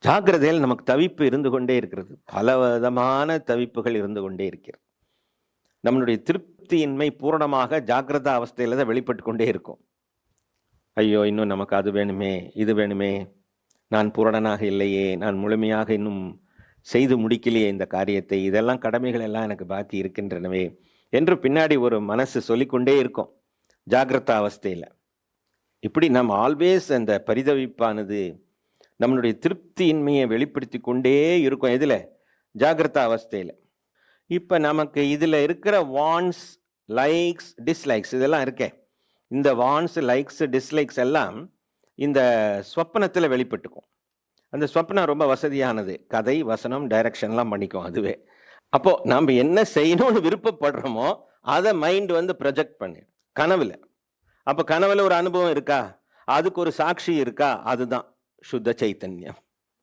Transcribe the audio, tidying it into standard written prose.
ஜாக்கிரதையில் நமக்கு தவிப்பு இருந்து கொண்டே இருக்கிறது. பலவிதமான தவிப்புகள் இருந்து கொண்டே இருக்கிறது. நம்மளுடைய திருப்தியின்மை பூரணமாக ஜாக்கிரதா அவஸ்தையில தான் வெளிப்பட்டு கொண்டே இருக்கும். ஐயோ, இன்னும் நமக்கு அது வேணுமே, இது வேணுமே, நான் பூரணனாக இல்லையே, நான் முழுமையாக இன்னும் செய்து முடிக்கலையே இந்த காரியத்தை, இதெல்லாம் கடமைகள் எல்லாம் எனக்கு பாக்கி இருக்கின்றனவே என்று பின்னாடி ஒரு மனசு சொல்லிக்கொண்டே இருக்கும் ஜாக்கிரதா அவஸ்தையில. இப்படி நம்ம ஆல்வேஸ் அந்த பரிதவிப்பானது நம்மளுடைய திருப்தியின்மையை வெளிப்படுத்தி கொண்டே இருக்கும். எதுல? ஜாக்கிரதா அவஸ்தையில. இப்ப நமக்கு இதுல இருக்கிற வான்ஸ், லைக்ஸ், டிஸ்லைக்ஸ் இதெல்லாம் இருக்கே, இந்த வான்ஸ், லைக்ஸ், டிஸ்லைக்ஸ் எல்லாம் இந்த ஸ்வப்னத்தில் வெளிப்பட்டுக்கும். அந்த ஸ்வப்னம் ரொம்ப வசதியானது. கதை, வசனம், டைரக்ஷன்லாம் பண்ணிக்கும் அதுவே. அப்போ நம்ம என்ன செய்யணும்னு விருப்பப்படுறோமோ அதை மைண்ட் வந்து ப்ரொஜெக்ட் பண்ணி கனவுல. அப்போ கனவுல ஒரு அனுபவம் இருக்கா, அதுக்கு ஒரு சாட்சி இருக்கா, அதுதான் சுத்த சைத்தன்யம்.